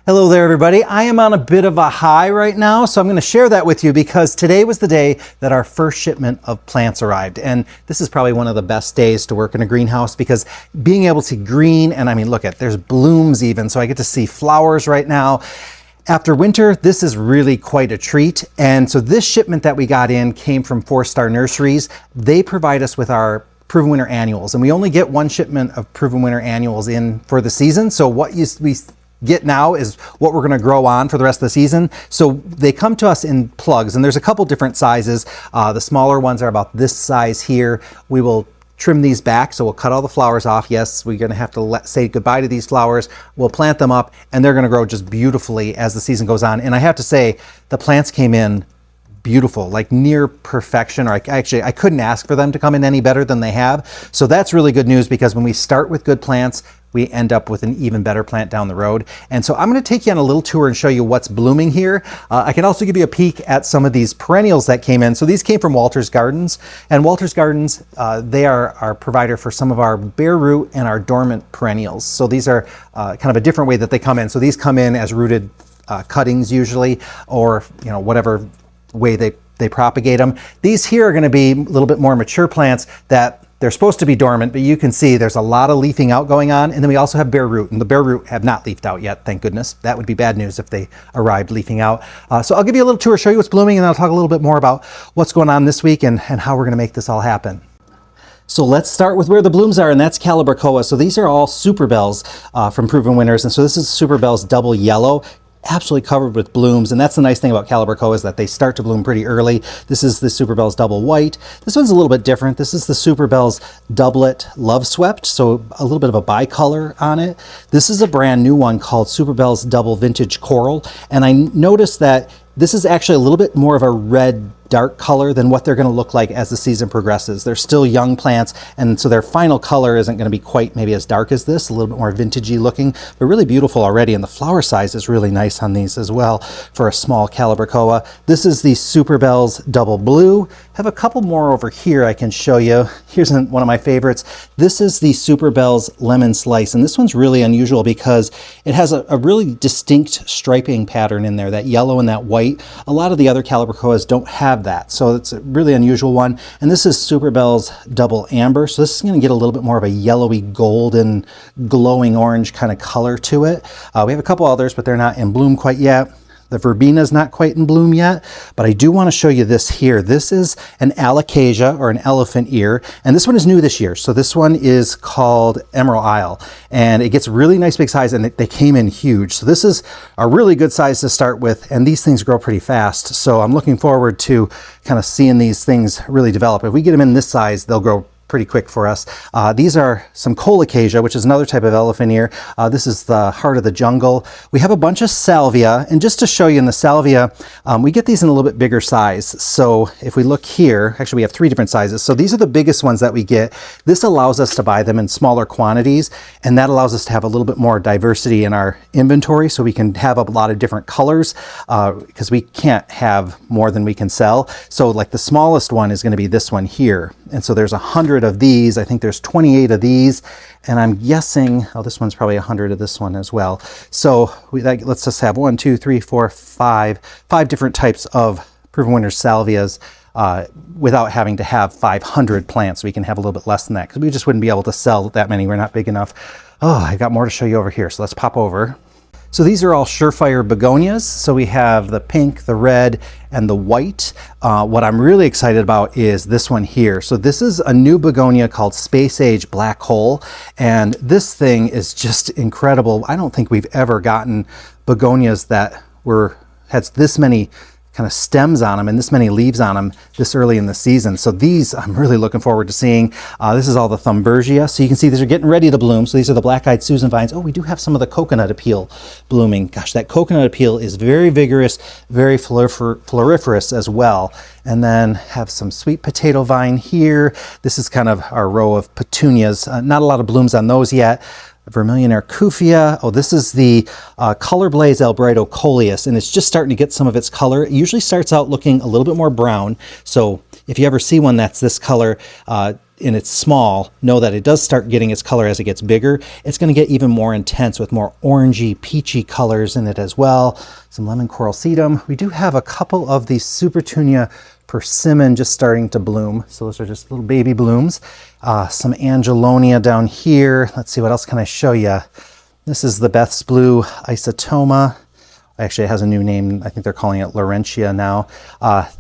Hello there, everybody. I am on a bit of a high right now, so I'm going to share that with you because today was the day that our first shipment of plants arrived. And this is probably one of the best days to work in a greenhouse because being able to green, and I mean, look at, there's blooms even, so I get to see flowers right now. After winter, this is really quite a treat. And so this shipment that we got in came from 4-Star Nurseries. They provide us with our Proven Winter Annuals, and we only get one shipment of Proven Winter Annuals in for the season. So what we get now is what we're going to grow on for the rest of the season. So they come to us in plugs, and there's a couple different sizes. The smaller ones are about this size here. We will trim these back, so we'll cut all the flowers off. Yes, we're going to have to say goodbye to these flowers. We'll plant them up, and they're going to grow just beautifully as the season goes on. And I have to say, the plants came in beautiful, like near perfection, or I couldn't ask for them to come in any better than they have. So that's really good news, because when we start with good plants, we end up with an even better plant down the road. And so I'm going to take you on a little tour and show you what's blooming here. I can also give you a peek at some of these perennials that came in. So these came from Walter's Gardens, and Walter's Gardens, they are our provider for some of our bare root and our dormant perennials. So these are kind of a different way that they come in. So these come in as rooted cuttings usually, or whatever way they propagate them. These here are going to be a little bit more mature plants that they're supposed to be dormant, but you can see there's a lot of leafing out going on. And then we also have bare root, and the bare root have not leafed out yet, thank goodness. That would be bad news if they arrived leafing out. So I'll give you a little tour, show you what's blooming, and then I'll talk a little bit more about what's going on this week and how we're going to make this all happen. So let's start with where the blooms are, and that's Calibrachoa. So these are all Super Bells from Proven Winters, and so this is Super Bells double yellow, absolutely covered with blooms. And that's the nice thing about Calibrachoa, is that they start to bloom pretty early. This is the Super Bells double white. This one's a little bit different. This is the Super Bells doublet love swept, so a little bit of a bicolor on it. This is a brand new one called Super Bells double vintage coral, and I noticed that this is actually a little bit more of a red dark color than what they're going to look like as the season progresses. They're still young plants, and so their final color isn't going to be quite maybe as dark as this, a little bit more vintagey looking, but really beautiful already. And the flower size is really nice on these as well for a small Calibrachoa. This is the Super Bells double blue. I have a couple more over here I can show you. Here's one of my favorites. This is the Super Bells lemon slice, and this one's really unusual because it has a really distinct striping pattern in there, that yellow and that white. A lot of the other Calibrachoas don't have that, so it's a really unusual one. And this is Super Bells double amber, so this is going to get a little bit more of a yellowy golden glowing orange kind of color to it. We have a couple others, but they're not in bloom quite yet. The verbena is not quite in bloom yet, but I do want to show you this here. This is an alocasia, or an elephant ear, and this one is new this year. So this one is called Emerald Isle, and it gets really nice big size, and they came in huge. So this is a really good size to start with, and these things grow pretty fast. So I'm looking forward to kind of seeing these things really develop. If we get them in this size, they'll grow pretty quick for us. These are some colocasia, which is another type of elephant ear. This is the heart of the jungle. We have a bunch of salvia, and just to show you, in the salvia, we get these in a little bit bigger size. So if we look here, actually we have 3 different sizes. So these are the biggest ones that we get. This allows us to buy them in smaller quantities, and that allows us to have a little bit more diversity in our inventory, so we can have a lot of different colors, because we can't have more than we can sell. So like the smallest one is going to be this one here. And so there's 100 of these. I think there's 28 of these, and I'm guessing, oh, this one's probably 100 of this one as well. So let's just have 1, 2, 3, 4, 5 different types of Proven Winter salvias without having to have 500 plants. We can have a little bit less than that, because we just wouldn't be able to sell that many. We're not big enough. Oh, I got more to show you over here, so let's pop over. So these are all surefire begonias. So we have the pink, the red, and the white. What I'm really excited about is this one here. So this is a new begonia called Space Age Black Hole, and this thing is just incredible. I don't think we've ever gotten begonias that had this many kind of stems on them and this many leaves on them this early in the season. So these I'm really looking forward to seeing. This is all the Thumbergia. So you can see these are getting ready to bloom. So these are the black-eyed Susan vines. Oh, we do have some of the coconut appeal blooming. Gosh, that coconut appeal is very vigorous, very floriferous as well. And then have some sweet potato vine here. This is kind of our row of petunias. Not a lot of blooms on those yet. Vermilion Arcufia. Oh, this is the Color Blaze Albrido Coleus, and it's just starting to get some of its color. It usually starts out looking a little bit more brown. So if you ever see one that's this color, and it's small, know that it does start getting its color as it gets bigger. It's going to get even more intense with more orangey, peachy colors in it as well. Some lemon coral sedum. We do have a couple of these Supertunia persimmon just starting to bloom. So those are just little baby blooms. Some angelonia down here. Let's see, what else can I show you? This is the Beth's Blue isotoma. Actually, it has a new name. I think they're calling it Laurentia now.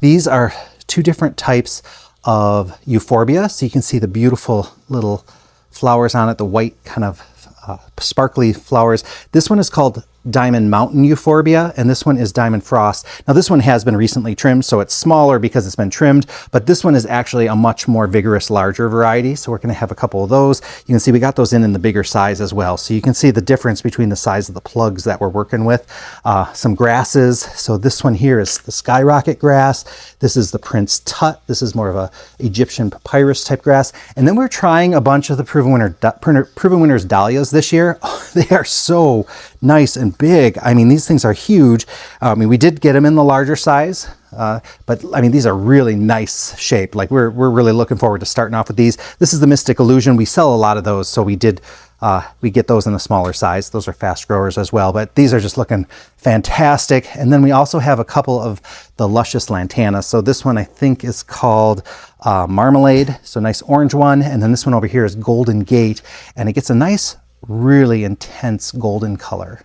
These are two different types of euphorbia. So you can see the beautiful little flowers on it, the white kind of sparkly flowers. This one is called Diamond Mountain Euphorbia, and this one is Diamond Frost. Now this one has been recently trimmed, so it's smaller because it's been trimmed, but this one is actually a much more vigorous, larger variety. So we're going to have a couple of those. You can see we got those in the bigger size as well. So you can see the difference between the size of the plugs that we're working with. Some grasses. So this one here is the skyrocket grass. This is the Prince Tut. This is more of a Egyptian papyrus type grass. And then we're trying a bunch of the Proven Winners dahlias this year. Oh, they are so nice and big. I mean, these things are huge. I mean, we did get them in the larger size, but I mean, these are really nice shape. Like we're really looking forward to starting off with these. This is the Mystic Illusion. We sell a lot of those, so we get those in a smaller size. Those are fast growers as well, but these are just looking fantastic. And then we also have a couple of the Luscious Lantana. So this one I think is called Marmalade. So nice orange one. And then this one over here is Golden Gate, and it gets a nice, really intense golden color.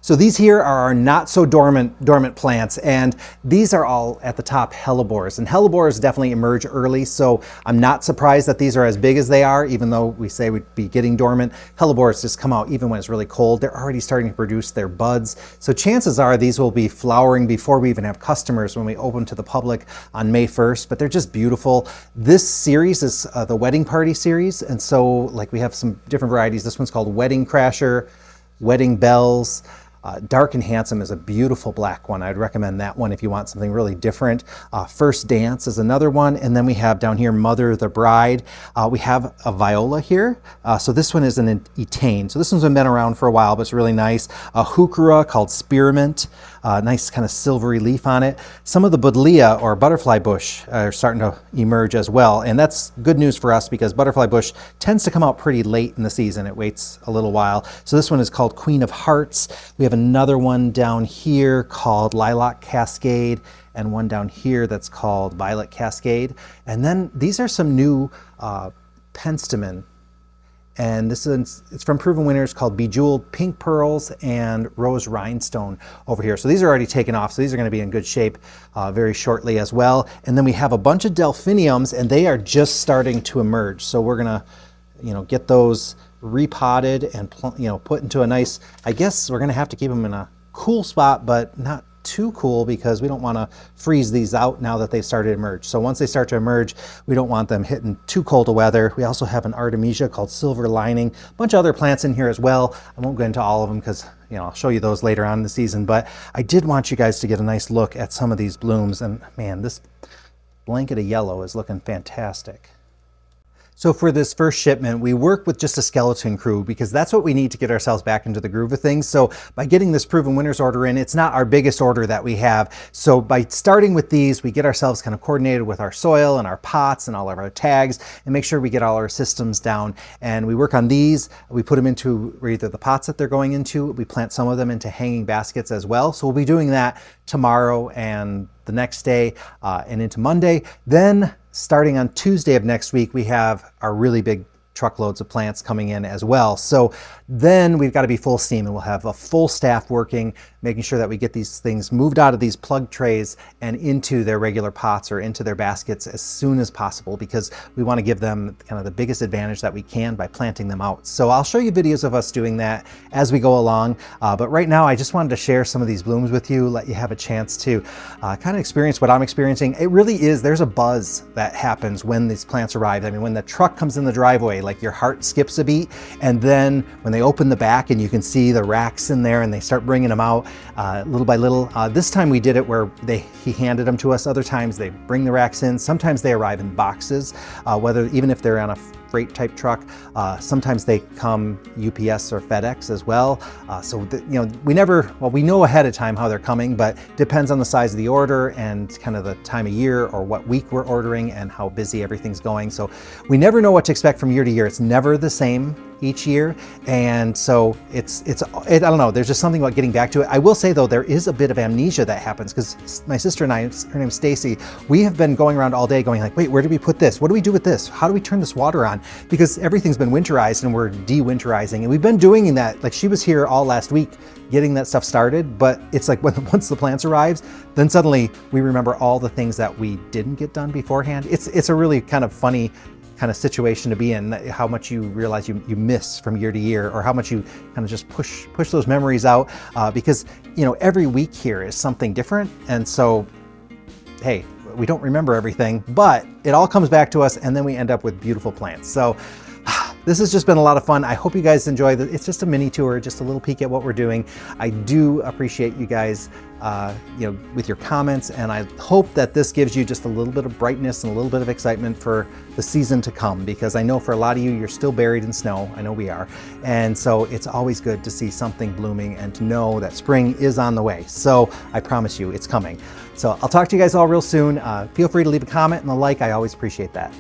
So these here are our not so dormant plants, and these are all at the top hellebores, and hellebores definitely emerge early, so I'm not surprised that these are as big as they are, even though we say we'd be getting dormant. Hellebores just come out even when it's really cold. They're already starting to produce their buds, so chances are these will be flowering before we even have customers when we open to the public on May 1st, but they're just beautiful. This series is the Wedding Party series, and so like we have some different varieties. This one's called Wedding Crasher, Wedding Bells. Dark and Handsome is a beautiful black one. I'd recommend that one if you want something really different. First Dance is another one. And then we have down here Mother the Bride. We have a viola here. So this one is an Etane. So this one's been around for a while, but it's really nice. A heuchera called Spearmint. Nice kind of silvery leaf on it. Some of the buddleia or butterfly bush are starting to emerge as well. And that's good news for us because butterfly bush tends to come out pretty late in the season. It waits a little while. So this one is called Queen of Hearts. We have another one down here called Lilac Cascade, and one down here that's called Violet Cascade. And then these are some new penstemon. And this is, it's from Proven Winners, called Bejeweled Pink Pearls and Rose Rhinestone over here. So these are already taken off, so these are going to be in good shape very shortly as well. And then we have a bunch of delphiniums, and they are just starting to emerge. So we're going to, get those repotted and put into a nice, I guess we're going to have to keep them in a cool spot, but not too cool because we don't want to freeze these out now that they've started to emerge. So once they start to emerge, we don't want them hitting too cold of weather. We also have an Artemisia called Silver Lining, a bunch of other plants in here as well. I won't go into all of them because I'll show you those later on in the season, but I did want you guys to get a nice look at some of these blooms, and man, this blanket of yellow is looking fantastic. So for this first shipment, we work with just a skeleton crew because that's what we need to get ourselves back into the groove of things. So by getting this Proven Winners order in, it's not our biggest order that we have. So by starting with these, we get ourselves kind of coordinated with our soil and our pots and all of our tags and make sure we get all our systems down. And we work on these. We put them into either the pots that they're going into. We plant some of them into hanging baskets as well. So we'll be doing that tomorrow and the next day and into Monday. Then starting on Tuesday of next week, we have our really big truckloads of plants coming in as well. So then we've got to be full steam, and we'll have a full staff working, making sure that we get these things moved out of these plug trays and into their regular pots or into their baskets as soon as possible, because we want to give them kind of the biggest advantage that we can by planting them out. So I'll show you videos of us doing that as we go along. But right now I just wanted to share some of these blooms with you, let you have a chance to kind of experience what I'm experiencing. It really is, there's a buzz that happens when these plants arrive. I mean, when the truck comes in the driveway, like your heart skips a beat, and then when they open the back and you can see the racks in there and they start bringing them out little by little. This time we did it where he handed them to us. Other times they bring the racks in. Sometimes they arrive in boxes, even if they're on a freight type truck. Sometimes they come UPS or FedEx as well. We know ahead of time how they're coming, but depends on the size of the order and kind of the time of year or what week we're ordering and how busy everything's going. So we never know what to expect from year to year. It's never the same each year. And so I don't know, there's just something about getting back to it. I will say though, there is a bit of amnesia that happens because my sister and I, her name's Stacy, we have been going around all day going like, wait, where do we put this? What do we do with this? How do we turn this water on? Because everything's been winterized and we're de-winterizing. And we've been doing that. Like she was here all last week getting that stuff started, but it's like once the plants arrives, then suddenly we remember all the things that we didn't get done beforehand. It's a really kind of funny kind of situation to be in, how much you realize you miss from year to year, or how much you kind of just push those memories out, because every week here is something different. And so, hey, we don't remember everything, but it all comes back to us and then we end up with beautiful plants. So this has just been a lot of fun. I hope you guys enjoy it. It's just a mini tour, just a little peek at what we're doing. I do appreciate you guys, with your comments, and I hope that this gives you just a little bit of brightness and a little bit of excitement for the season to come, because I know for a lot of you, you're still buried in snow. I know we are. And so it's always good to see something blooming and to know that spring is on the way. So I promise you it's coming. So I'll talk to you guys all real soon. Feel free to leave a comment and a like. I always appreciate that.